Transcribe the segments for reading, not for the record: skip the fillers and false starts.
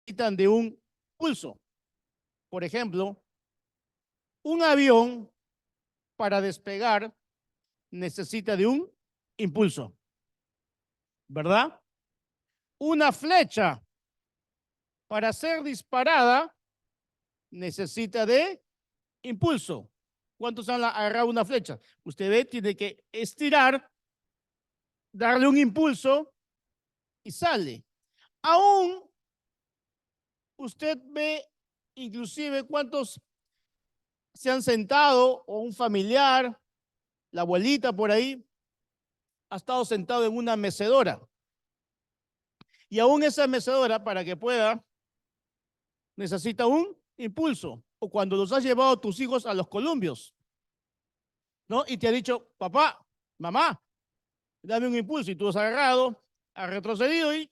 necesitan de un impulso. Por ejemplo, un avión para despegar necesita de un impulso, ¿verdad? Una flecha para ser disparada necesita de impulso. ¿Cuántos han agarrado una flecha? Usted ve, tiene que estirar, darle un impulso y sale. Aún usted ve inclusive cuántos se han sentado o un familiar, la abuelita por ahí, ha estado sentado en una mecedora. Y aún esa mecedora, para que pueda, necesita un impulso. O cuando los has llevado a tus hijos a los columpios, ¿no? Y te ha dicho, papá, mamá, dame un impulso. Y tú has agarrado, has retrocedido y...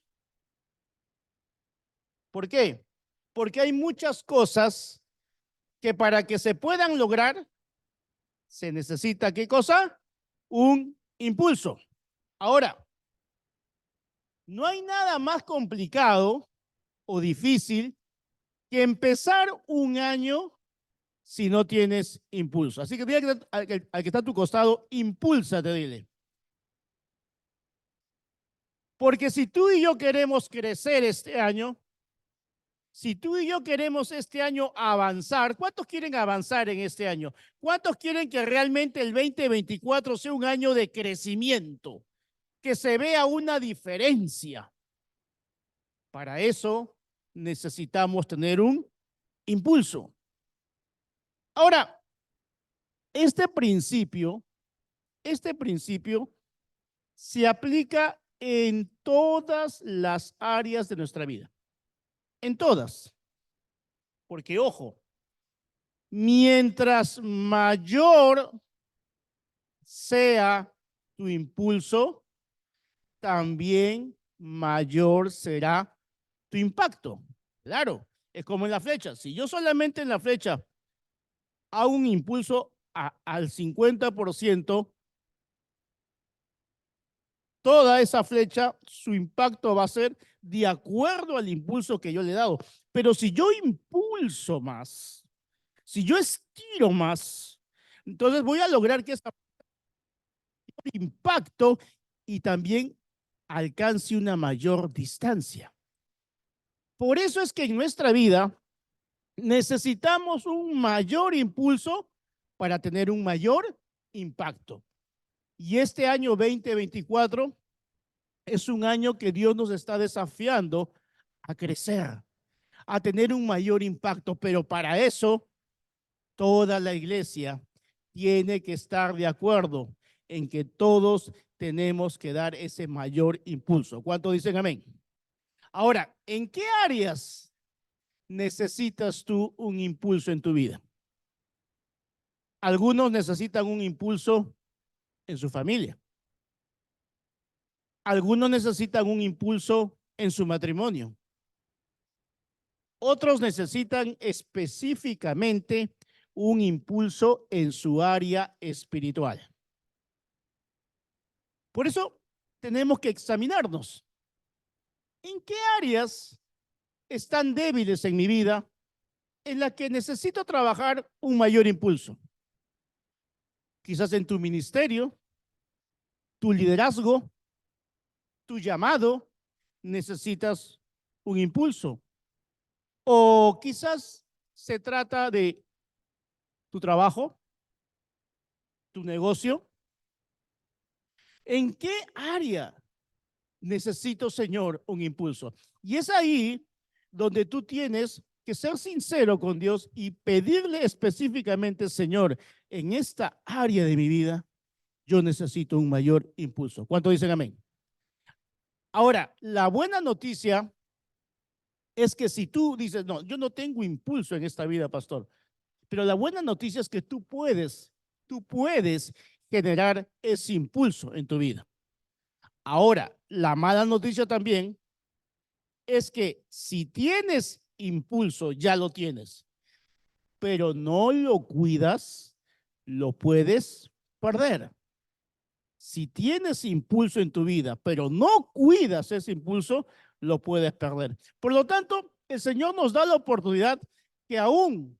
¿Por qué? Porque hay muchas cosas que para que se puedan lograr, se necesita, ¿qué cosa? Un impulso. Ahora, no hay nada más complicado o difícil que empezar un año si no tienes impulso. Así que dile al que está a tu costado, impúlsate, dile. Porque si tú y yo queremos crecer este año, si tú y yo queremos este año avanzar, ¿cuántos quieren avanzar en este año? ¿Cuántos quieren que realmente el 2024 sea un año de crecimiento? Que se vea una diferencia. Para eso necesitamos tener un impulso. Ahora, este principio se aplica en todas las áreas de nuestra vida. En todas. Porque, ojo, mientras mayor sea tu impulso, también mayor será tu impacto. Claro, es como en la flecha. Si yo solamente en la flecha hago un impulso al 50%, toda esa flecha, su impacto va a ser de acuerdo al impulso que yo le he dado. Pero si yo impulso más, si yo estiro más, entonces voy a lograr que esa impacto y también alcance una mayor distancia. Por eso es que en nuestra vida necesitamos un mayor impulso para tener un mayor impacto. Y este año 2024 es un año que Dios nos está desafiando a crecer, a tener un mayor impacto, pero para eso toda la iglesia tiene que estar de acuerdo en que todos tenemos que dar ese mayor impulso. ¿Cuántos dicen amén? Ahora, ¿en qué áreas necesitas tú un impulso en tu vida? Algunos necesitan un impulso en su familia. Algunos necesitan un impulso en su matrimonio. Otros necesitan específicamente un impulso en su área espiritual. Por eso tenemos que examinarnos. ¿En qué áreas están débiles en mi vida en las que necesito trabajar un mayor impulso? Quizás en tu ministerio, tu liderazgo, tu llamado, necesitas un impulso. O quizás se trata de tu trabajo, tu negocio. ¿En qué área necesito, Señor, un impulso? Y es ahí donde tú tienes que ser sincero con Dios y pedirle específicamente, Señor, en esta área de mi vida, yo necesito un mayor impulso. ¿Cuántos dicen amén? Ahora, la buena noticia es que si tú dices, no, yo no tengo impulso en esta vida, pastor, pero la buena noticia es que tú puedes generar ese impulso en tu vida. Ahora, la mala noticia también es que si tienes impulso, ya lo tienes, pero no lo cuidas, lo puedes perder. Si tienes impulso en tu vida, pero no cuidas ese impulso, lo puedes perder. Por lo tanto, el Señor nos da la oportunidad que aún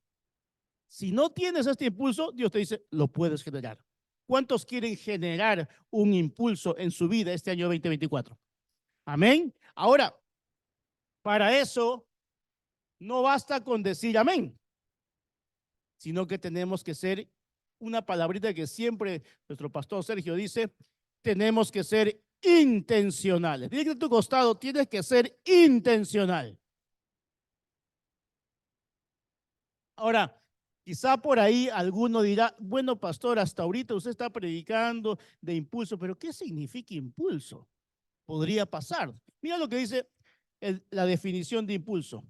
si no tienes este impulso, Dios te dice, lo puedes generar. ¿Cuántos quieren generar un impulso en su vida este año 2024? Amén. Ahora, para eso no basta con decir amén, sino que tenemos que ser una palabrita que siempre nuestro pastor Sergio dice, tenemos que ser intencionales. Dile que a tu costado tienes que ser intencional. Ahora, quizá por ahí alguno dirá, bueno, pastor, hasta ahorita usted está predicando de impulso, pero ¿qué significa impulso? Podría pasar. Mira lo que dice la definición de impulso.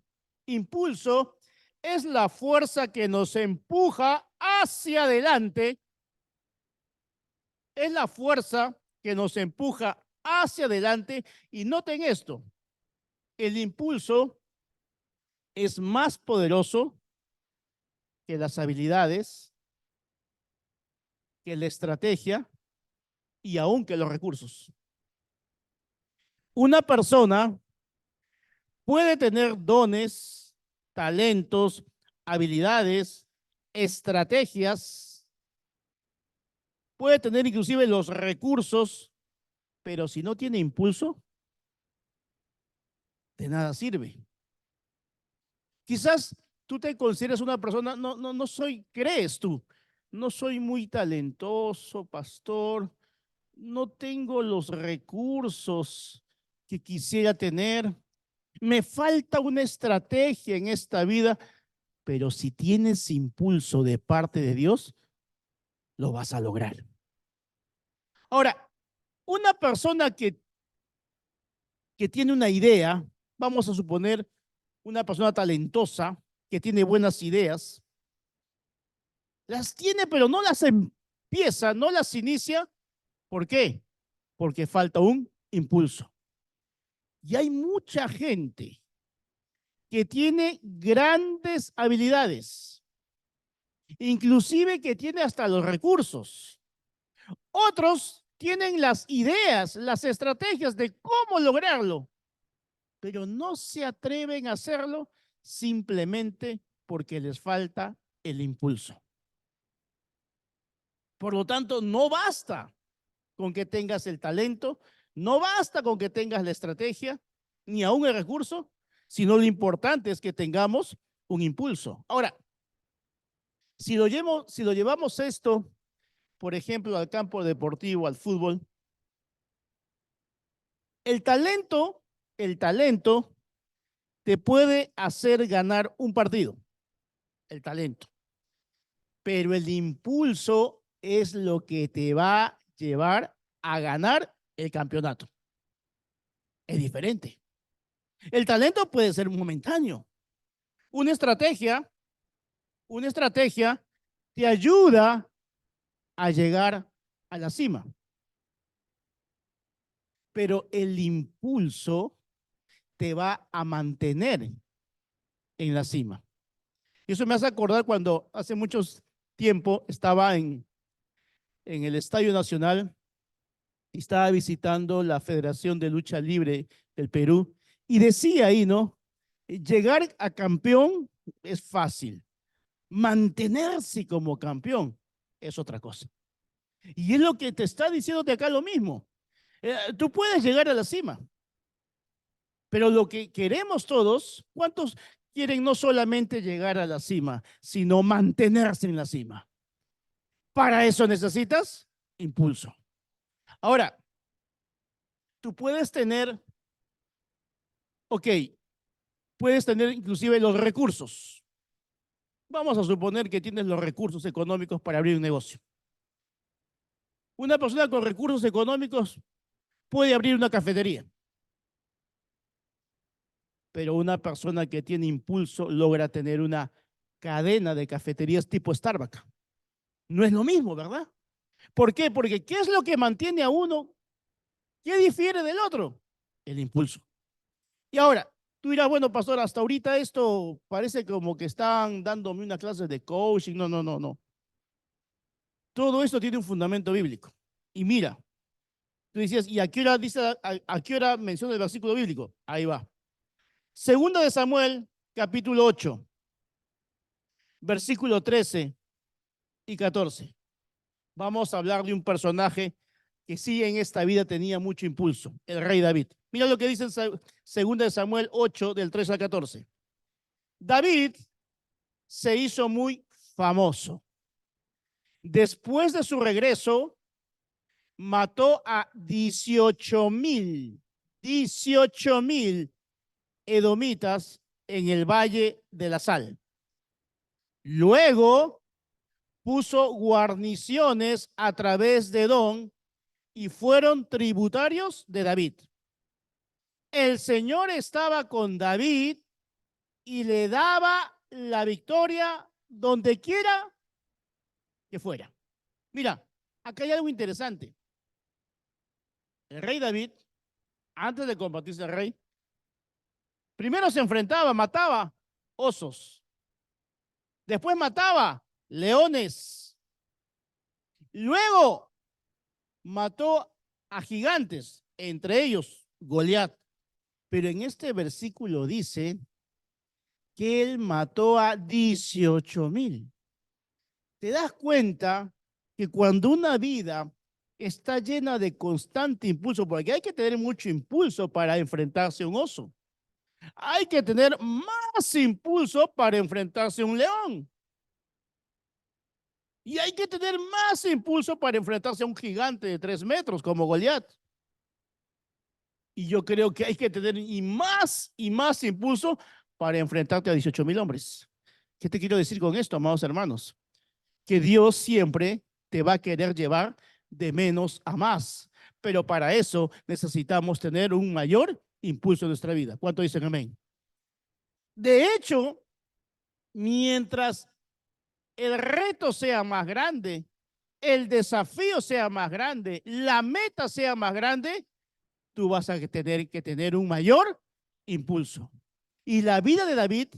Impulso es la fuerza que nos empuja hacia adelante, es la fuerza que nos empuja hacia adelante. Y noten esto, el impulso es más poderoso que las habilidades, que la estrategia y aún que los recursos. Una persona puede tener dones, talentos, habilidades, estrategias, puede tener inclusive los recursos, pero si no tiene impulso, de nada sirve. Quizás tú te consideras una persona, no soy, crees tú, no soy muy talentoso, pastor, no tengo los recursos que quisiera tener, me falta una estrategia en esta vida, pero si tienes impulso de parte de Dios, lo vas a lograr. Ahora, una persona que tiene una idea, vamos a suponer una persona talentosa que tiene buenas ideas, las tiene pero no las empieza, no las inicia. ¿Por qué? Porque falta un impulso. Y hay mucha gente que tiene grandes habilidades, inclusive que tiene hasta los recursos. Otros tienen las ideas, las estrategias de cómo lograrlo, pero no se atreven a hacerlo simplemente porque les falta el impulso. Por lo tanto, no basta con que tengas el talento, no basta con que tengas la estrategia, ni aún el recurso, sino lo importante es que tengamos un impulso. Ahora, si lo llevamos esto, por ejemplo, al campo deportivo, al fútbol, el talento, el talento te puede hacer ganar un partido, el talento, pero el impulso es lo que te va a llevar a ganar el campeonato. Es diferente. El talento puede ser momentáneo. Una estrategia, una estrategia te ayuda a llegar a la cima. Pero el impulso te va a mantener en la cima. Y eso me hace acordar cuando hace mucho tiempo estaba en el Estadio Nacional y estaba visitando la Federación de Lucha Libre del Perú y decía ahí, ¿no? Llegar a campeón es fácil, mantenerse como campeón es otra cosa. Y es lo que te está diciendo de acá lo mismo. Tú puedes llegar a la cima, pero lo que queremos todos, ¿cuántos quieren no solamente llegar a la cima, sino mantenerse en la cima? Para eso necesitas impulso. Ahora, tú puedes tener, ok, puedes tener inclusive los recursos. Vamos a suponer que tienes los recursos económicos para abrir un negocio. Una persona con recursos económicos puede abrir una cafetería, pero una persona que tiene impulso logra tener una cadena de cafeterías tipo Starbucks. No es lo mismo, ¿verdad? ¿Por qué? Porque ¿qué es lo que mantiene a uno? ¿Qué difiere del otro? El impulso. Y ahora, tú dirás, bueno, pastor, hasta ahorita esto parece como que están dándome una clase de coaching. No, no, no, no. Todo esto tiene un fundamento bíblico. Y mira, tú decías, ¿y a qué hora dice, a qué hora menciona el versículo bíblico? Ahí va. Segunda de Samuel, capítulo 8, versículo 13 y 14. Vamos a hablar de un personaje que sí en esta vida tenía mucho impulso, el rey David. Mira lo que dice en Segunda de Samuel 8, del 13 al 14. David se hizo muy famoso. Después de su regreso, mató a 18,000 edomitas en el Valle de la Sal. Luego puso guarniciones a través de Edom y fueron tributarios de David. El Señor estaba con David y le daba la victoria donde quiera que fuera. Mira, acá hay algo interesante. El rey David, antes de convertirse en rey, primero se enfrentaba, mataba osos. Después mataba leones. Luego mató a gigantes, entre ellos Goliat. Pero en este versículo dice que él mató a 18,000. ¿Te das cuenta que cuando una vida está llena de constante impulso, porque hay que tener mucho impulso para enfrentarse a un oso, hay que tener más impulso para enfrentarse a un león, y hay que tener más impulso para enfrentarse a un gigante de 3 metros como Goliat? Y yo creo que hay que tener y más impulso para enfrentarte a 18,000 hombres. ¿Qué te quiero decir con esto, amados hermanos? Que Dios siempre te va a querer llevar de menos a más. Pero para eso necesitamos tener un mayor impulso en nuestra vida. ¿Cuánto dicen amén? De hecho, mientras el reto sea más grande, el desafío sea más grande, la meta sea más grande, tú vas a tener que tener un mayor impulso. Y la vida de David,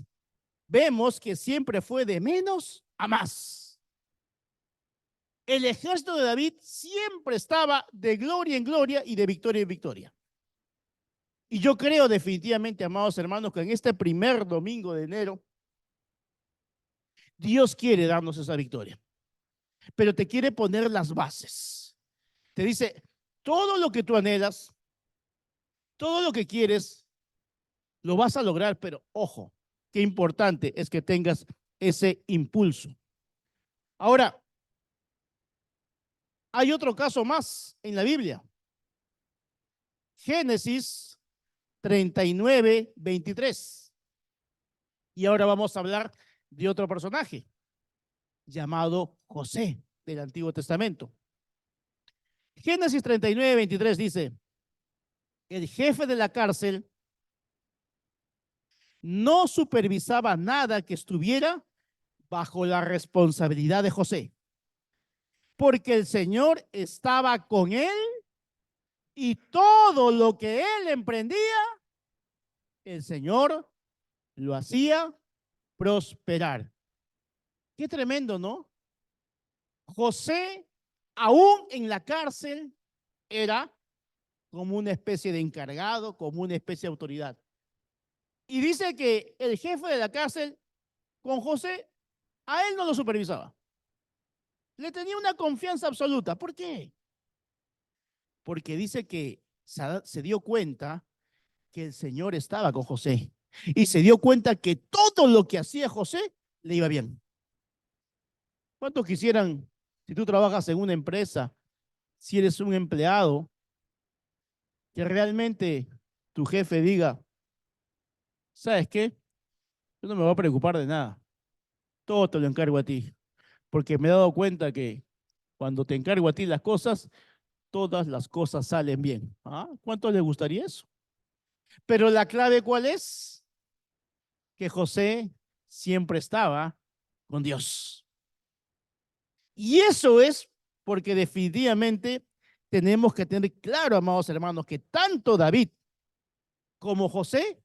vemos que siempre fue de menos a más. El ejército de David siempre estaba de gloria en gloria y de victoria en victoria. Y yo creo definitivamente, amados hermanos, que en este primer domingo de enero, Dios quiere darnos esa victoria. Pero te quiere poner las bases. Te dice, todo lo que tú anhelas, todo lo que quieres, lo vas a lograr, pero ojo, qué importante es que tengas ese impulso. Ahora, hay otro caso más en la Biblia. Génesis 39, 23. Y ahora vamos a hablar de otro personaje llamado José del Antiguo Testamento. Génesis 39, 23 dice, el jefe de la cárcel no supervisaba nada que estuviera bajo la responsabilidad de José, porque el Señor estaba con él y todo lo que él emprendía, el Señor lo hacía prosperar. Qué tremendo, ¿no? José, aún en la cárcel, era como una especie de encargado, como una especie de autoridad. Y dice que el jefe de la cárcel, con José, a él no lo supervisaba. Le tenía una confianza absoluta. ¿Por qué? Porque dice que se dio cuenta que el Señor estaba con José y se dio cuenta que todo lo que hacía José le iba bien. ¿Cuántos quisieran, si tú trabajas en una empresa, si eres un empleado, que realmente tu jefe diga, ¿sabes qué? Yo no me voy a preocupar de nada. Todo te lo encargo a ti. Porque me he dado cuenta que cuando te encargo a ti las cosas, todas las cosas salen bien. ¿Ah? ¿Cuánto les gustaría eso? Pero la clave, ¿cuál es? Que José siempre estaba con Dios. Y eso es porque definitivamente tenemos que tener claro, amados hermanos, que tanto David como José,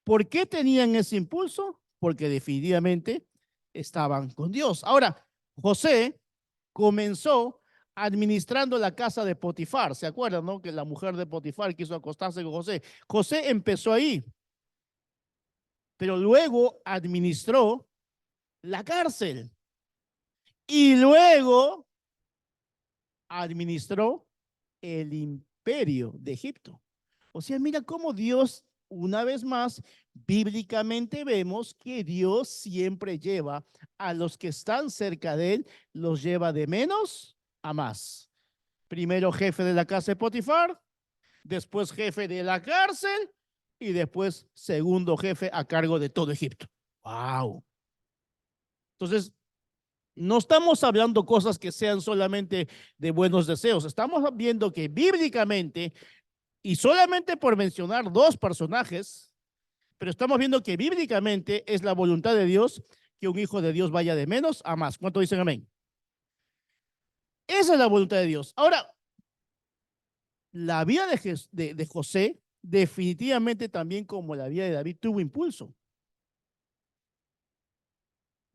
¿por qué tenían ese impulso? Porque definitivamente estaban con Dios. Ahora, José comenzó administrando la casa de Potifar. ¿Se acuerdan, no? Que la mujer de Potifar quiso acostarse con José. José empezó ahí. pero luego administró la cárcel y luego administró el imperio de Egipto. O sea, mira cómo Dios, una vez más, bíblicamente vemos que Dios siempre lleva a los que están cerca de él, los lleva de menos a más. Primero jefe de la casa de Potifar, después jefe de la cárcel y después segundo jefe a cargo de todo Egipto. ¡Wow! Entonces, no estamos hablando cosas que sean solamente de buenos deseos. Estamos viendo que bíblicamente, y solamente por mencionar dos personajes, pero estamos viendo que bíblicamente es la voluntad de Dios que un hijo de Dios vaya de menos a más. ¿Cuánto dicen amén? Esa es la voluntad de Dios. Ahora, la vida de José definitivamente también como la vida de David tuvo impulso.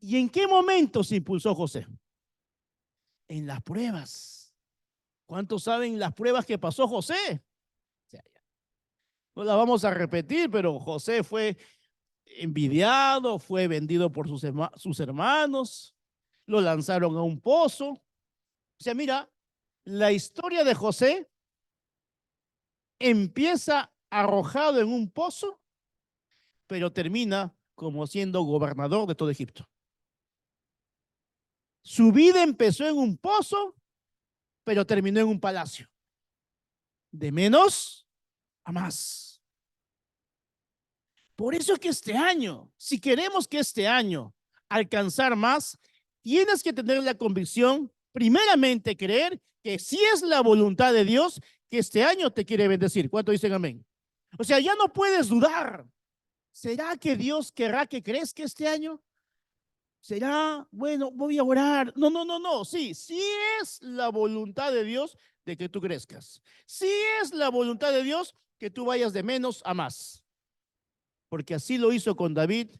¿Y en qué momento se impulsó José? En las pruebas. ¿Cuántos saben las pruebas que pasó José? O sea, no las vamos a repetir, pero José fue envidiado, fue vendido por sus hermanos, lo lanzaron a un pozo. O sea, mira, la historia de José empieza arrojado en un pozo, pero termina como siendo gobernador de todo Egipto. Su vida empezó en un pozo, pero terminó en un palacio. De menos a más. Por eso es que este año, si queremos que este año alcanzar más, tienes que tener la convicción, primeramente creer que si es la voluntad de Dios que este año te quiere bendecir. ¿Cuánto dicen amén? O sea, ya no puedes dudar. ¿Será que Dios querrá que crezca este año? ¿Será? Bueno, voy a orar. No, no, no, no. Sí, sí es la voluntad de Dios de que tú crezcas. Sí es la voluntad de Dios que tú vayas de menos a más. Porque así lo hizo con David,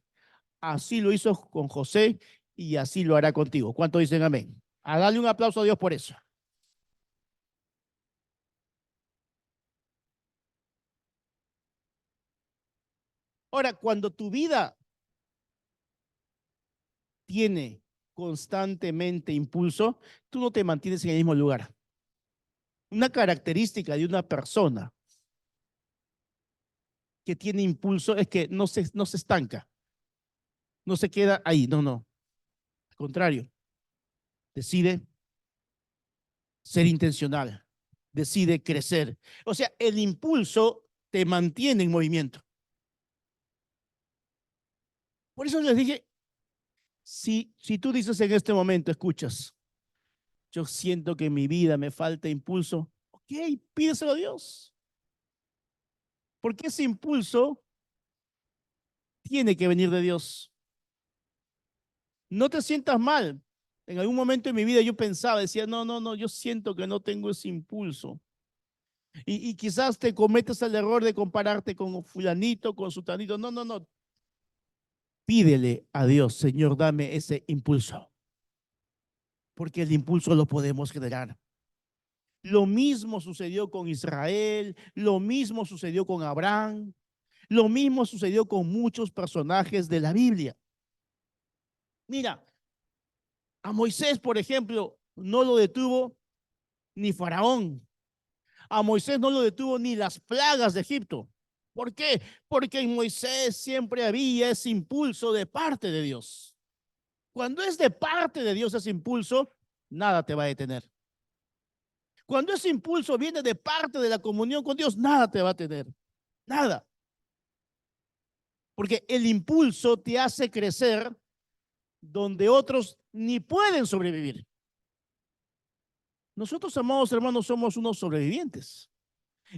así lo hizo con José y así lo hará contigo. ¿Cuánto dicen amén? A darle un aplauso a Dios por eso. Ahora, cuando tu vida tiene constantemente impulso, tú no te mantienes en el mismo lugar. Una característica de una persona que tiene impulso es que no se estanca, no se queda ahí, no, no. Al contrario, decide ser intencional, decide crecer. O sea, el impulso te mantiene en movimiento. Por eso les dije, si tú dices en este momento, escuchas, yo siento que en mi vida me falta impulso, ok, pídeselo a Dios. Porque ese impulso tiene que venir de Dios. No te sientas mal. En algún momento de mi vida yo pensaba, decía, no, no, no, yo siento que no tengo ese impulso. Y quizás te cometes el error de compararte con fulanito, con sutanito. No, no, no. Pídele a Dios, Señor, dame ese impulso. Porque el impulso lo podemos generar. Lo mismo sucedió con Israel, lo mismo sucedió con Abraham, lo mismo sucedió con muchos personajes de la Biblia. Mira, a Moisés, por ejemplo, no lo detuvo ni Faraón. A Moisés no lo detuvo ni las plagas de Egipto. ¿Por qué? Porque en Moisés siempre había ese impulso de parte de Dios. Cuando es de parte de Dios ese impulso, nada te va a detener. Cuando ese impulso viene de parte de la comunión con Dios, nada te va a tener. Nada. Porque el impulso te hace crecer donde otros ni pueden sobrevivir. Nosotros, amados hermanos, somos unos sobrevivientes.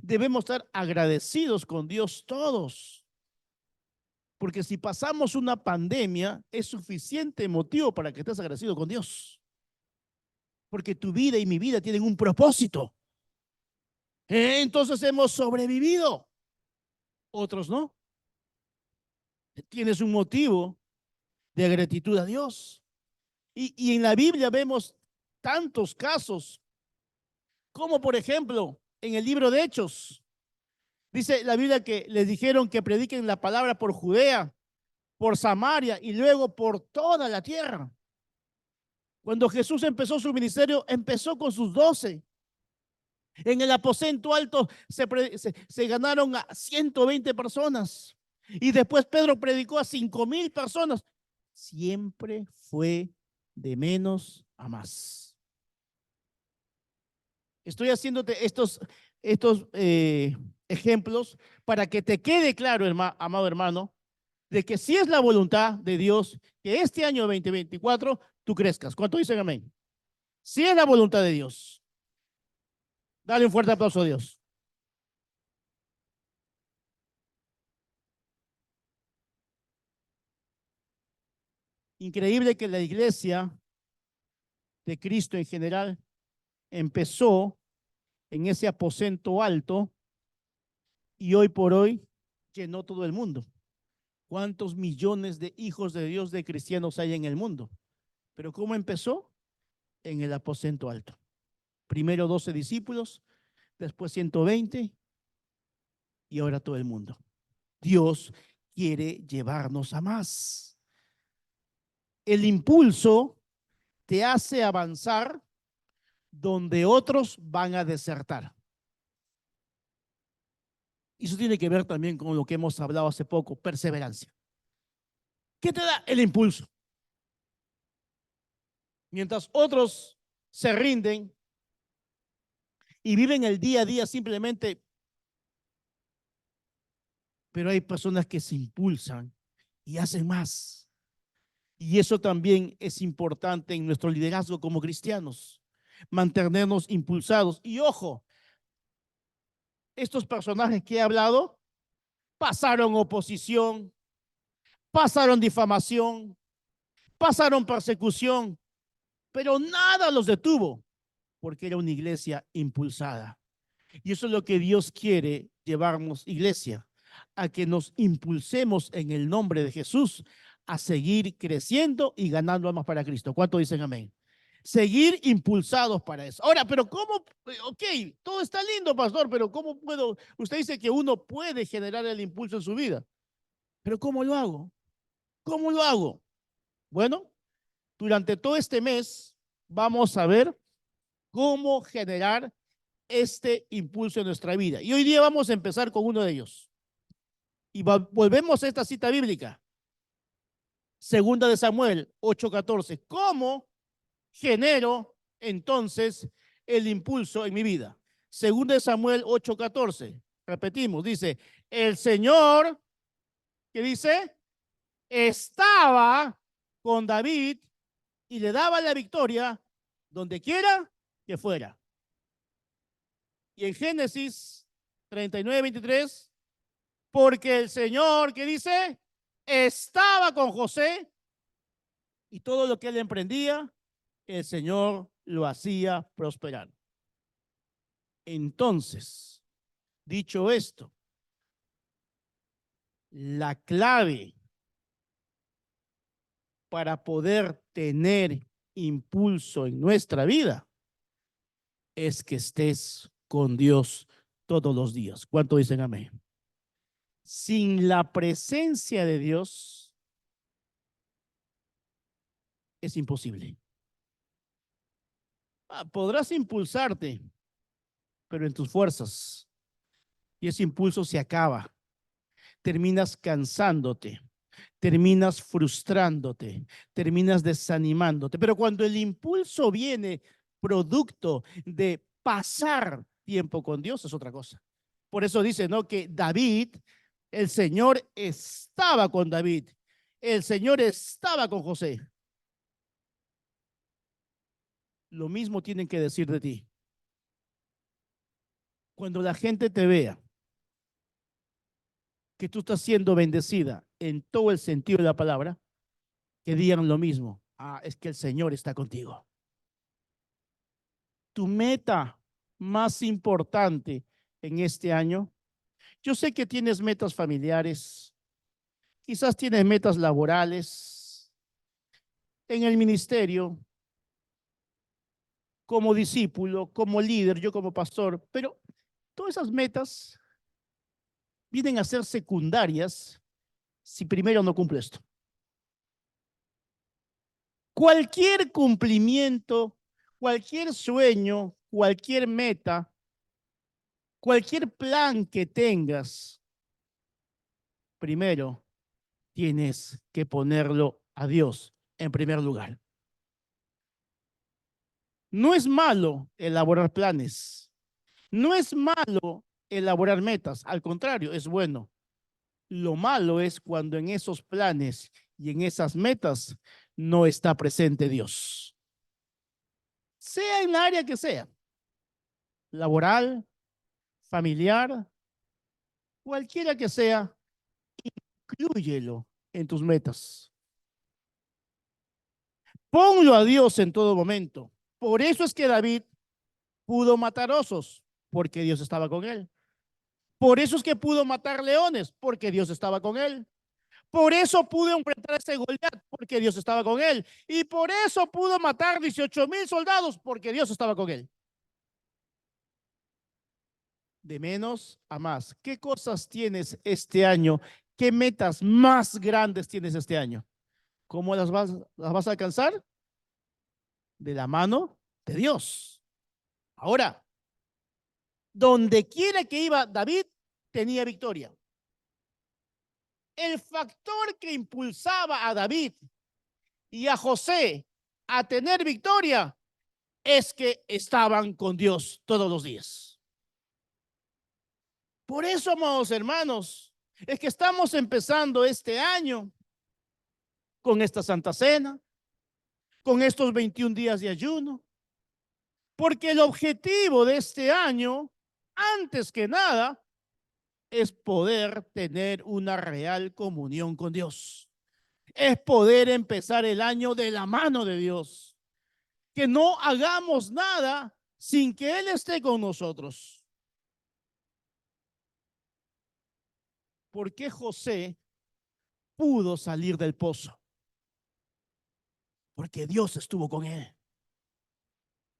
Debemos estar agradecidos con Dios todos. Porque si pasamos una pandemia, es suficiente motivo para que estés agradecido con Dios. Porque tu vida y mi vida tienen un propósito. Entonces hemos sobrevivido. Otros no. Tienes un motivo de gratitud a Dios. Y en la Biblia vemos tantos casos, como por ejemplo en el libro de Hechos. Dice la Biblia que les dijeron que prediquen la palabra por Judea por Samaria y luego por toda la tierra. Cuando Jesús empezó su ministerio, empezó con sus 12. En el aposento alto se ganaron a 120 personas. Y después Pedro predicó a 5,000 personas. Siempre fue de menos a más. Estoy haciéndote estos ejemplos para que te quede claro, amado hermano, de que si es la voluntad de Dios que este año 2024 tú crezcas. ¿Cuánto dicen amén? Si es la voluntad de Dios. Dale un fuerte aplauso a Dios. Increíble que la iglesia de Cristo en general empezó en ese aposento alto y hoy por hoy llenó todo el mundo. ¿Cuántos millones de hijos de Dios, de cristianos hay en el mundo? Pero ¿cómo empezó? En el aposento alto. Primero 12 discípulos, después 120 y ahora todo el mundo. Dios quiere llevarnos a más. El impulso te hace avanzar donde otros van a desertar. Y eso tiene que ver también con lo que hemos hablado hace poco, perseverancia. ¿Qué te da el impulso? Mientras otros se rinden y viven el día a día simplemente, pero hay personas que se impulsan y hacen más. Y eso también es importante en nuestro liderazgo como cristianos, mantenernos impulsados. Y ojo, estos personajes que he hablado pasaron oposición, pasaron difamación, pasaron persecución, pero nada los detuvo porque era una iglesia impulsada. Y eso es lo que Dios quiere llevarnos, iglesia, a que nos impulsemos en el nombre de Jesús a seguir creciendo y ganando almas para Cristo. ¿Cuánto dicen amén? Seguir impulsados para eso. Ahora, pero ¿cómo? Ok, todo está lindo, pastor, pero ¿cómo puedo? Usted dice que uno puede generar el impulso en su vida, pero ¿cómo lo hago? ¿Cómo lo hago? Bueno, durante todo este mes vamos a ver cómo generar este impulso en nuestra vida. Y hoy día vamos a empezar con uno de ellos. Y volvemos a esta cita bíblica. Segunda de Samuel 8:14. ¿Cómo genero entonces el impulso en mi vida? Segunda de Samuel 8:14. Repetimos, dice, el Señor, ¿qué dice? Estaba con David y le daba la victoria donde quiera que fuera. Y en Génesis 39:23, porque el Señor, ¿qué dice? Estaba con José y todo lo que él emprendía, el Señor lo hacía prosperar. Entonces, dicho esto, la clave para poder tener impulso en nuestra vida es que estés con Dios todos los días. ¿Cuánto dicen amén? Sin la presencia de Dios es imposible. Podrás impulsarte, pero en tus fuerzas. Y ese impulso se acaba. Terminas cansándote, terminas frustrándote, terminas desanimándote. Pero cuando el impulso viene producto de pasar tiempo con Dios, es otra cosa. Por eso dice, ¿no? Que David, el Señor estaba con David, el Señor estaba con José. Lo mismo tienen que decir de ti. Cuando la gente te vea que tú estás siendo bendecida en todo el sentido de la palabra, que digan lo mismo. Es que el Señor está contigo. Tu meta más importante en este año, yo sé que tienes metas familiares, quizás tienes metas laborales, en el ministerio, como discípulo, como líder, yo como pastor, pero todas esas metas vienen a ser secundarias si primero no cumplo esto. Cualquier cumplimiento, cualquier sueño, cualquier meta, cualquier plan que tengas, primero tienes que ponerlo a Dios en primer lugar. No es malo elaborar planes. No es malo elaborar metas. Al contrario, es bueno. Lo malo es cuando en esos planes y en esas metas no está presente Dios. Sea en la área que sea, laboral, familiar, cualquiera que sea, inclúyelo en tus metas. Ponlo a Dios en todo momento. Por eso es que David pudo matar osos, porque Dios estaba con él. Por eso es que pudo matar leones, porque Dios estaba con él. Por eso pudo enfrentar a ese Goliat, porque Dios estaba con él. Y por eso pudo matar 18,000 soldados, porque Dios estaba con él. De menos a más. ¿Qué cosas tienes este año? ¿Qué metas más grandes tienes este año? ¿Cómo las vas a alcanzar? De la mano de Dios. Ahora, donde quiera que iba David, tenía victoria. El factor que impulsaba a David y a José a tener victoria es que estaban con Dios todos los días. Por eso, amados hermanos, es que estamos empezando este año con esta Santa Cena, con estos 21 días de ayuno, porque el objetivo de este año, antes que nada, es poder tener una real comunión con Dios. Es poder empezar el año de la mano de Dios. Que no hagamos nada sin que Él esté con nosotros. ¿Por qué José pudo salir del pozo? Porque Dios estuvo con él.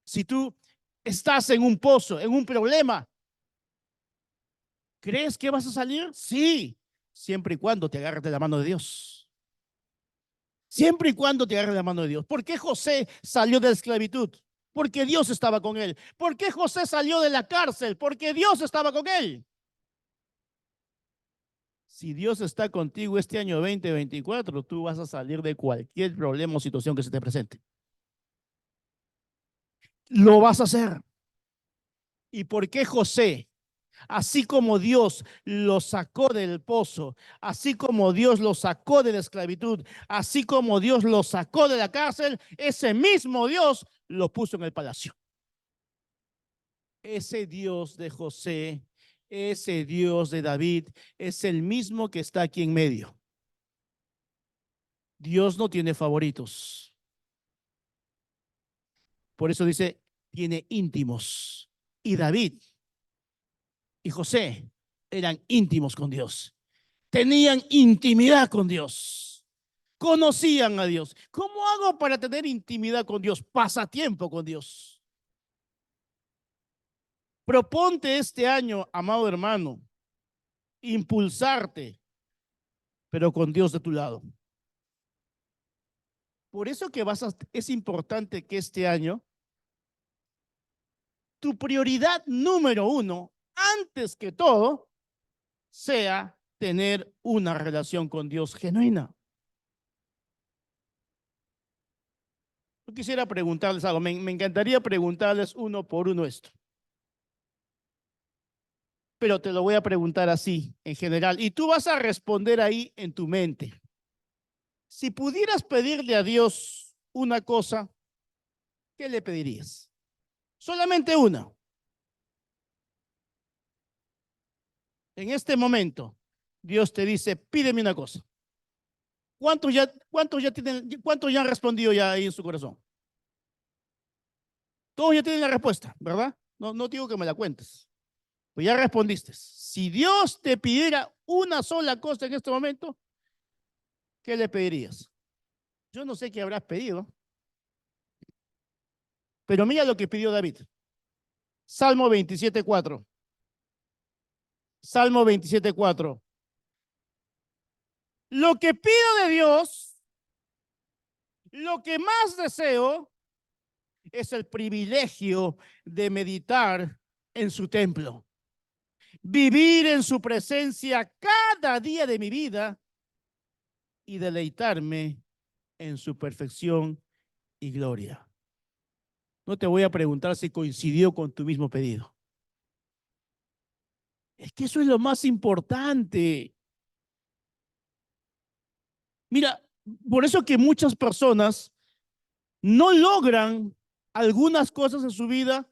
Si tú estás en un pozo, en un problema, ¿crees que vas a salir? Sí, siempre y cuando te agarres de la mano de Dios. Siempre y cuando te agarres de la mano de Dios. ¿Por qué José salió de la esclavitud? Porque Dios estaba con él. ¿Por qué José salió de la cárcel? Porque Dios estaba con él. Si Dios está contigo este año 2024, tú vas a salir de cualquier problema o situación que se te presente. Lo vas a hacer. ¿Y por qué José? Así como Dios lo sacó del pozo, así como Dios lo sacó de la esclavitud, así como Dios lo sacó de la cárcel, ese mismo Dios lo puso en el palacio. Ese Dios de José, ese Dios de David, es el mismo que está aquí en medio. Dios no tiene favoritos. Por eso dice, tiene íntimos. Y David y José eran íntimos con Dios. Tenían intimidad con Dios. Conocían a Dios. ¿Cómo hago para tener intimidad con Dios? Pasatiempo con Dios. Proponte este año, amado hermano, impulsarte, pero con Dios de tu lado. Por eso que es importante que este año tu prioridad número uno, antes que todo, sea tener una relación con Dios genuina. Yo quisiera preguntarles algo, me encantaría preguntarles uno por uno esto, pero te lo voy a preguntar así, en general, y tú vas a responder ahí en tu mente. Si pudieras pedirle a Dios una cosa, ¿qué le pedirías? Solamente una. En este momento, Dios te dice, pídeme una cosa. ¿Cuántos ya han respondido ya ahí en su corazón? Todos ya tienen la respuesta, ¿verdad? No digo que me la cuentes. Pues ya respondiste. Si Dios te pidiera una sola cosa en este momento, ¿qué le pedirías? Yo no sé qué habrás pedido, pero mira lo que pidió David. Salmo 27:4. Salmo 27:4. Lo que pido de Dios, Lo que más deseo es el privilegio de meditar en su templo, vivir en su presencia cada día de mi vida y deleitarme en su perfección y gloria. No te voy a preguntar si coincidió con tu mismo pedido. Es que eso es lo más importante. Mira, por eso que muchas personas no logran algunas cosas en su vida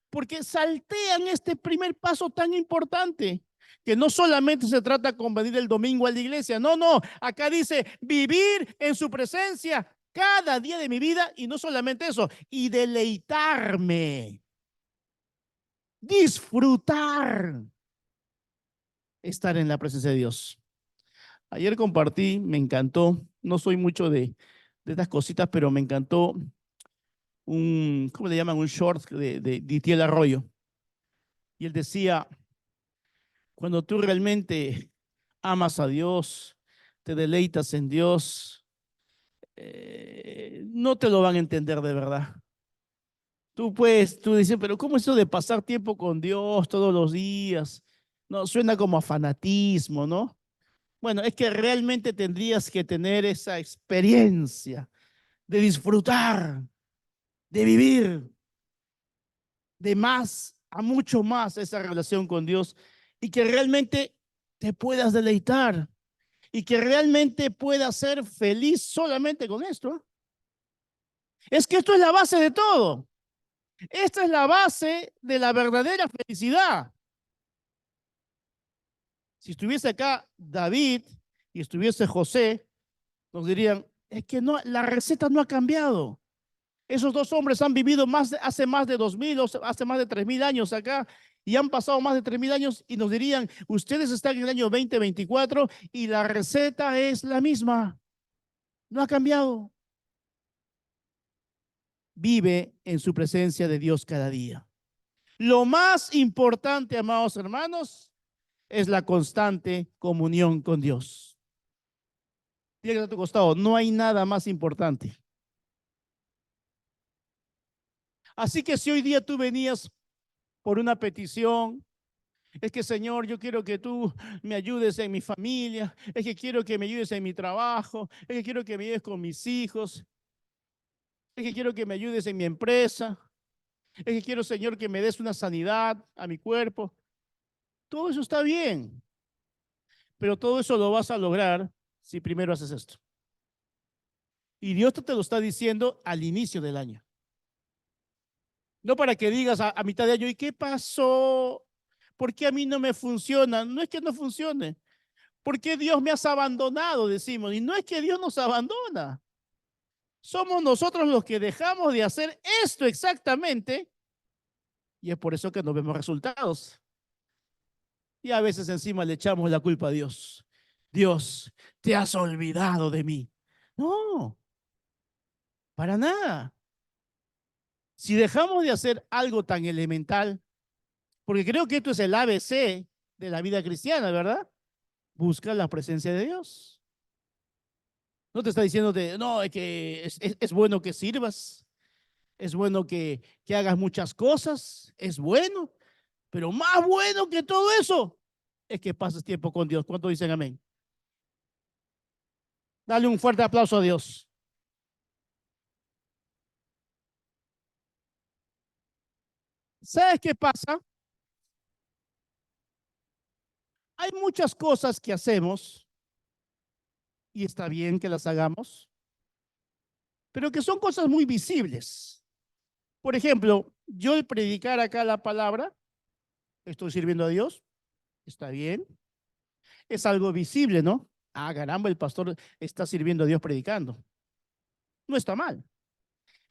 porque saltean este primer paso tan importante, que no solamente se trata con venir el domingo a la iglesia, no, no, acá dice vivir en su presencia cada día de mi vida y no solamente eso, y deleitarme, disfrutar estar en la presencia de Dios. Ayer compartí, me encantó, no soy mucho de estas cositas, pero me encantó ¿cómo le llaman? Un short de Ditiel Arroyo. Y él decía, cuando tú realmente amas a Dios, te deleitas en Dios, no te lo van a entender de verdad. Tú dices, pero ¿cómo es eso de pasar tiempo con Dios todos los días? No, suena como a fanatismo, ¿no? Bueno, es que realmente tendrías que tener esa experiencia de disfrutar, de vivir, de más a mucho más esa relación con Dios y que realmente te puedas deleitar y que realmente puedas ser feliz solamente con esto. Es que esto es la base de todo. Esta es la base de la verdadera felicidad. Si estuviese acá David y estuviese José, nos dirían, es que no, la receta no ha cambiado. Esos dos hombres han vivido hace más de 2000, hace más de 3000 años acá y han pasado más de 3000 años y nos dirían, ustedes están en el año 2024 y la receta es la misma, no ha cambiado. Vive en su presencia de Dios cada día. Lo más importante, amados hermanos, es la constante comunión con Dios. Tiene a tu costado, no hay nada más importante. Así que si hoy día tú venías por una petición, es que Señor, yo quiero que tú me ayudes en mi familia, es que quiero que me ayudes en mi trabajo, es que quiero que me ayudes con mis hijos, es que quiero que me ayudes en mi empresa, es que quiero, Señor, que me des una sanidad a mi cuerpo. Todo eso está bien, pero todo eso lo vas a lograr si primero haces esto. Y Dios te lo está diciendo al inicio del año. No para que digas a mitad de año, ¿y qué pasó? ¿Por qué a mí no me funciona? No es que no funcione. ¿Por qué Dios me has abandonado? Decimos. Y no es que Dios nos abandona. Somos nosotros los que dejamos de hacer esto exactamente. Y es por eso que no vemos resultados. Y a veces encima le echamos la culpa a Dios. Dios, te has olvidado de mí. No, para nada. Si dejamos de hacer algo tan elemental, porque creo que esto es el ABC de la vida cristiana, ¿verdad? Busca la presencia de Dios. No te está diciendo, no, es que es bueno que sirvas, es bueno que hagas muchas cosas, es bueno, pero más bueno que todo eso es que pases tiempo con Dios. ¿Cuántos dicen amén? Dale un fuerte aplauso a Dios. ¿Sabes qué pasa? Hay muchas cosas que hacemos y está bien que las hagamos, pero que son cosas muy visibles. Por ejemplo, yo el predicar acá la palabra, estoy sirviendo a Dios, está bien, es algo visible, ¿no? Ah, caramba, el pastor está sirviendo a Dios predicando. No está mal.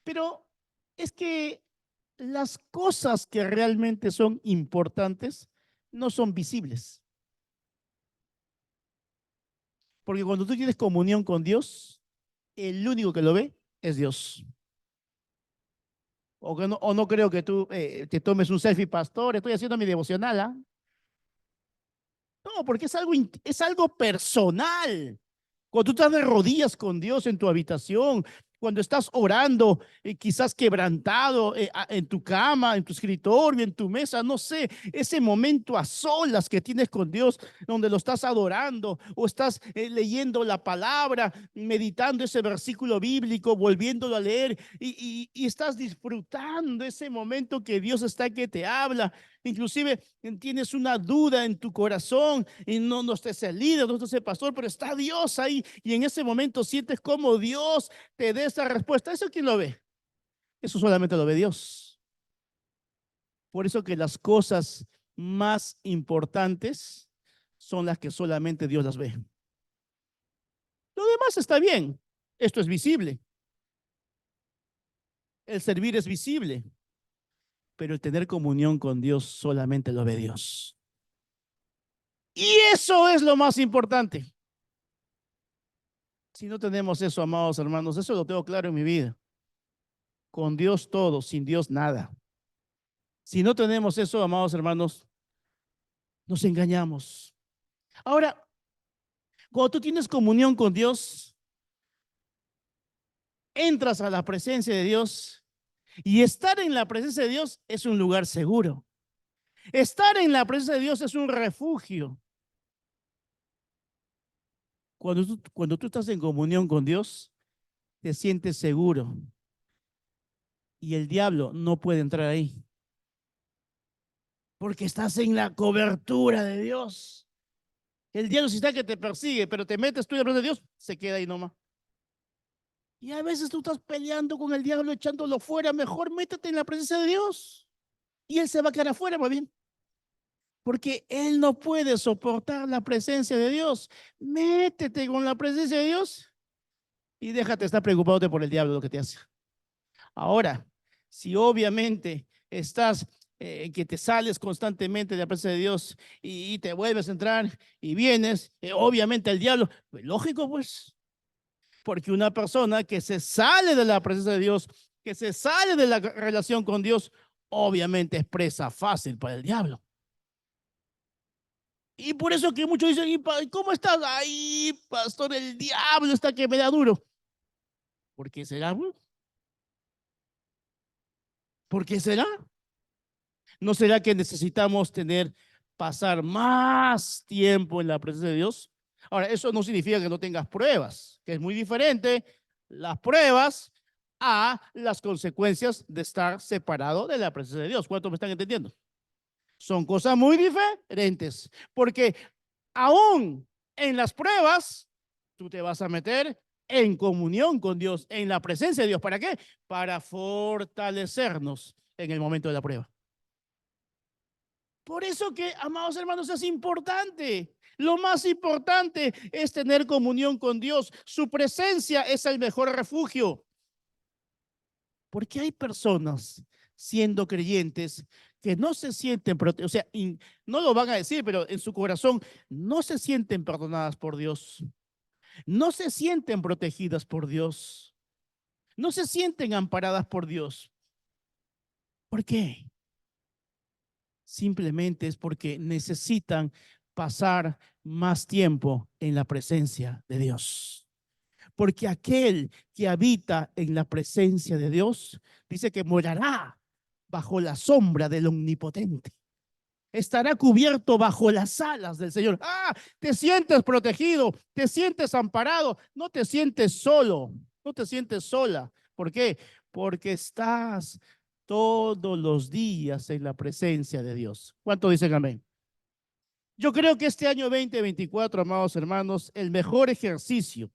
Pero es que las cosas que realmente son importantes no son visibles. Porque cuando tú tienes comunión con Dios, el único que lo ve es Dios. O no creo que tú te tomes un selfie, pastor, estoy haciendo mi devocional, ¿ah? No, porque es algo personal. Cuando tú estás de rodillas con Dios en tu habitación, Cuando estás orando, quizás quebrantado en tu cama, en tu escritorio, en tu mesa, no sé, ese momento a solas que tienes con Dios, donde lo estás adorando o estás leyendo la palabra, meditando ese versículo bíblico, volviéndolo a leer y estás disfrutando ese momento que Dios está que te habla. Inclusive tienes una duda en tu corazón y no estés el líder, no estés el pastor, pero está Dios ahí y en ese momento sientes como Dios te dé esa respuesta. ¿Eso quién lo ve? Eso solamente lo ve Dios. Por eso que las cosas más importantes son las que solamente Dios las ve. Lo demás está bien. Esto es visible. El servir es visible. Pero el tener comunión con Dios solamente lo ve Dios. Y eso es lo más importante. Si no tenemos eso, amados hermanos, eso lo tengo claro en mi vida. Con Dios todo, sin Dios nada. Si no tenemos eso, amados hermanos, nos engañamos. Ahora, cuando tú tienes comunión con Dios, entras a la presencia de Dios y estar en la presencia de Dios es un lugar seguro. Estar en la presencia de Dios es un refugio. Cuando tú estás en comunión con Dios, te sientes seguro y el diablo no puede entrar ahí porque estás en la cobertura de Dios. El diablo si está que te persigue, pero te metes tú en la presencia de Dios, se queda ahí nomás. Y a veces tú estás peleando con el diablo, echándolo fuera. Mejor métete en la presencia de Dios. Y él se va a quedar afuera, más bien. Porque él no puede soportar la presencia de Dios. Métete con la presencia de Dios y déjate estar preocupándote por el diablo, lo que te hace. Ahora, si obviamente estás, que te sales constantemente de la presencia de Dios y te vuelves a entrar y vienes, obviamente el diablo, pues lógico pues, porque una persona que se sale de la presencia de Dios, que se sale de la relación con Dios, obviamente es presa fácil para el diablo. Y por eso que muchos dicen, ¿y cómo estás? Ay, pastor, el diablo está que me da duro. ¿Por qué será? ¿Por qué será? ¿No será que necesitamos pasar más tiempo en la presencia de Dios? Ahora, eso no significa que no tengas pruebas, que es muy diferente las pruebas a las consecuencias de estar separado de la presencia de Dios. ¿Cuántos me están entendiendo? Son cosas muy diferentes, porque aún en las pruebas, tú te vas a meter en comunión con Dios, en la presencia de Dios. ¿Para qué? Para fortalecernos en el momento de la prueba. Por eso que, amados hermanos, es importante. Lo más importante es tener comunión con Dios. Su presencia es el mejor refugio. Porque hay personas siendo creyentes que no se sienten, o sea, no lo van a decir, pero en su corazón no se sienten perdonadas por Dios. No se sienten protegidas por Dios. No se sienten amparadas por Dios. ¿Por qué? Simplemente es porque necesitan pasar más tiempo en la presencia de Dios. Porque aquel que habita en la presencia de Dios dice que morará bajo la sombra del Omnipotente. Estará cubierto bajo las alas del Señor. Te sientes protegido, te sientes amparado, no te sientes solo, no te sientes sola. ¿Por qué? Porque estás todos los días en la presencia de Dios. ¿Cuánto dicen amén? Yo creo que este año 2024, amados hermanos, el mejor ejercicio.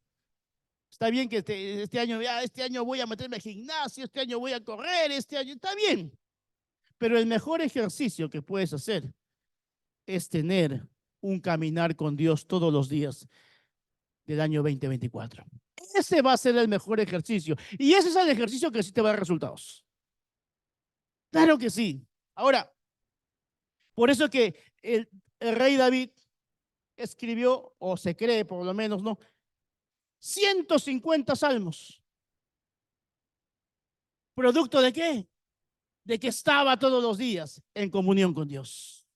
Está bien que este año voy a meterme al gimnasio, este año voy a correr, este año está bien. Pero el mejor ejercicio que puedes hacer es tener un caminar con Dios todos los días del año 2024. Ese va a ser el mejor ejercicio. Y ese es el ejercicio que sí te va a dar resultados. Claro que sí. Ahora, por eso que el rey David escribió, o se cree por lo menos, ¿no? 150 salmos. ¿Producto de qué? De que estaba todos los días en comunión con Dios.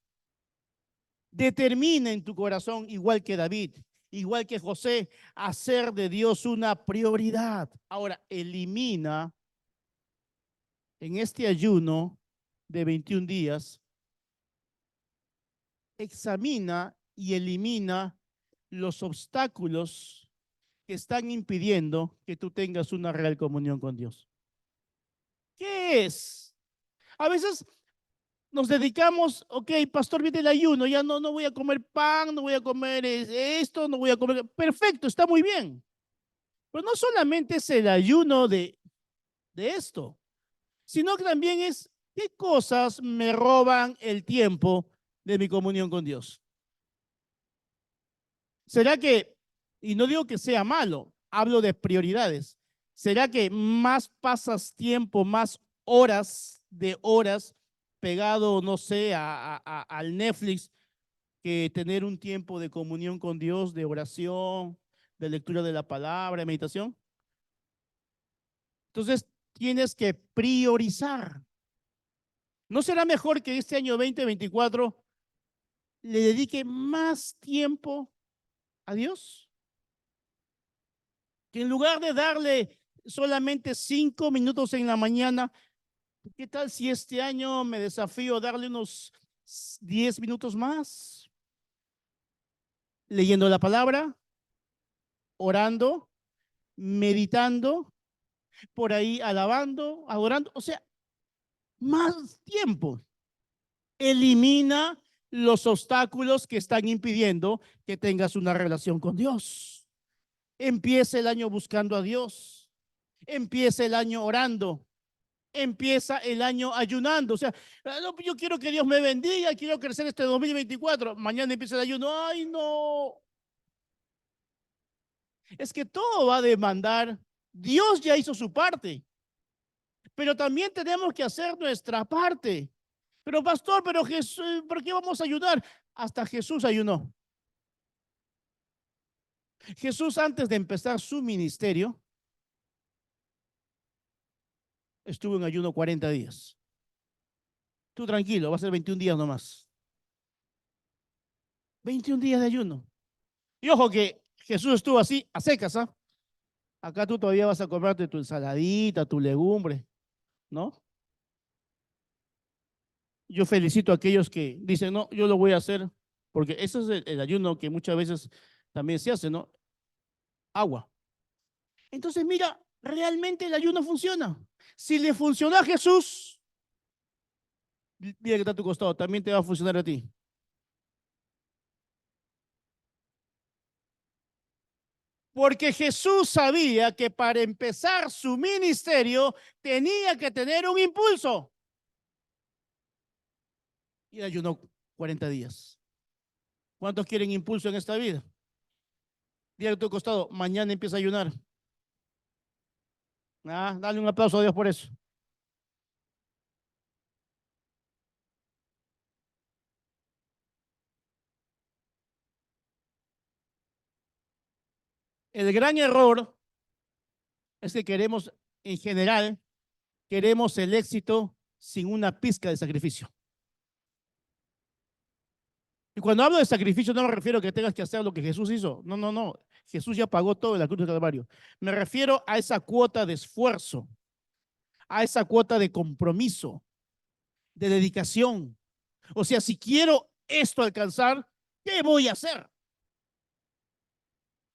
Determina en tu corazón, igual que David, igual que José, hacer de Dios una prioridad. Ahora, elimina en este ayuno de 21 días, examina y elimina los obstáculos que están impidiendo que tú tengas una real comunión con Dios. ¿Qué es? A veces nos dedicamos, ok, pastor, viene el ayuno, ya no voy a comer pan, no voy a comer esto, no voy a comer. Perfecto, está muy bien. Pero no solamente es el ayuno de esto, sino que también es qué cosas me roban el tiempo de mi comunión con Dios. ¿Será que, y no digo que sea malo, hablo de prioridades, será que más pasas tiempo, más horas de horas pegado, no sé, al Netflix que tener un tiempo de comunión con Dios, de oración, de lectura de la palabra, de meditación? Entonces, tienes que priorizar. ¿No será mejor que este año 2024 le dedique más tiempo a Dios? Que en lugar de darle solamente 5 minutos en la mañana, ¿qué tal si este año me desafío a darle unos 10 minutos más? Leyendo la palabra, orando, meditando, por ahí alabando, adorando, o sea, más tiempo. Elimina los obstáculos que están impidiendo que tengas una relación con Dios. Empieza el año buscando a Dios. Empieza el año orando. Empieza el año ayunando. O sea, yo quiero que Dios me bendiga, quiero crecer este 2024. Mañana empieza el ayuno. Ay, no. Es que todo va a demandar. Dios ya hizo su parte, pero también tenemos que hacer nuestra parte. Pero pastor, pero Jesús, ¿por qué vamos a ayudar? Hasta Jesús ayunó. Jesús, antes de empezar su ministerio, estuvo en ayuno 40 días. Tú tranquilo, va a ser 21 días nomás. 21 días de ayuno. Y ojo que Jesús estuvo así, a secas, ¿ah? Acá tú todavía vas a comerte tu ensaladita, tu legumbre, ¿no? Yo felicito a aquellos que dicen, no, yo lo voy a hacer, porque ese es el ayuno que muchas veces también se hace, ¿no? Agua. Entonces, mira, realmente el ayuno funciona. Si le funcionó a Jesús, mira que está a tu costado, también te va a funcionar a ti. Porque Jesús sabía que para empezar su ministerio tenía que tener un impulso. Y ayunó 40 días. ¿Cuántos quieren impulso en esta vida? Dile a tu costado, mañana empieza a ayunar. Ah, dale un aplauso a Dios por eso. El gran error es que queremos, en general, queremos el éxito sin una pizca de sacrificio. Y cuando hablo de sacrificio no me refiero a que tengas que hacer lo que Jesús hizo. No, no, no. Jesús ya pagó todo en la cruz del Calvario. Me refiero a esa cuota de esfuerzo, a esa cuota de compromiso, de dedicación. O sea, si quiero esto alcanzar, ¿qué voy a hacer?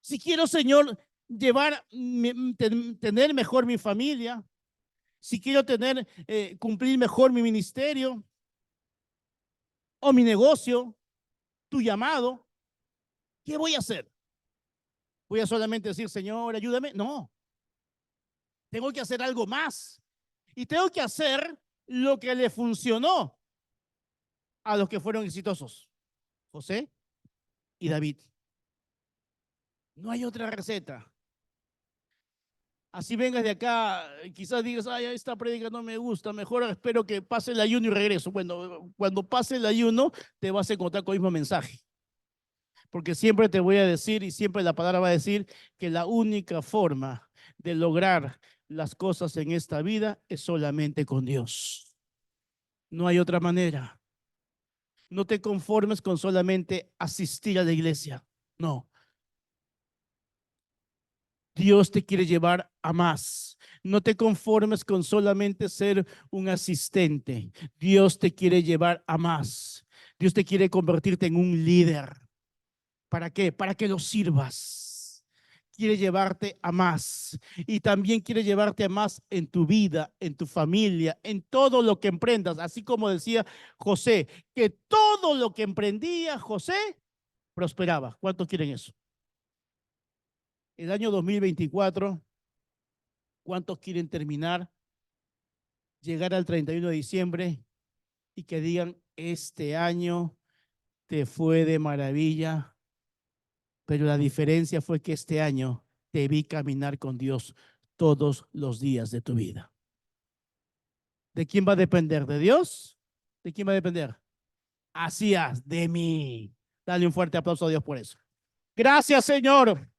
Si quiero, Señor, tener mejor mi familia, si quiero cumplir mejor mi ministerio o mi negocio, tu llamado, ¿qué voy a hacer? ¿Voy a solamente decir, Señor, ayúdame? No, tengo que hacer algo más. Y tengo que hacer lo que le funcionó a los que fueron exitosos, José y David. No hay otra receta. Así vengas de acá, quizás digas, ay, esta prédica no me gusta, mejor espero que pase el ayuno y regreso. Bueno, cuando pase el ayuno, te vas a encontrar con el mismo mensaje. Porque siempre te voy a decir y siempre la palabra va a decir que la única forma de lograr las cosas en esta vida es solamente con Dios. No hay otra manera. No te conformes con solamente asistir a la iglesia. No. Dios te quiere llevar a más. No te conformes con solamente ser un asistente. Dios te quiere llevar a más. Dios te quiere convertirte en un líder. ¿Para qué? Para que lo sirvas. Quiere llevarte a más. Y también quiere llevarte a más en tu vida, en tu familia, en todo lo que emprendas. Así como decía José, que todo lo que emprendía José prosperaba. ¿Cuántos quieren eso? El año 2024, ¿cuántos quieren terminar, llegar al 31 de diciembre y que digan, este año te fue de maravilla, pero la diferencia fue que este año te vi caminar con Dios todos los días de tu vida? ¿De quién va a depender? ¿De Dios? ¿De quién va a depender? Así es, de mí. Dale un fuerte aplauso a Dios por eso. Gracias, Señor.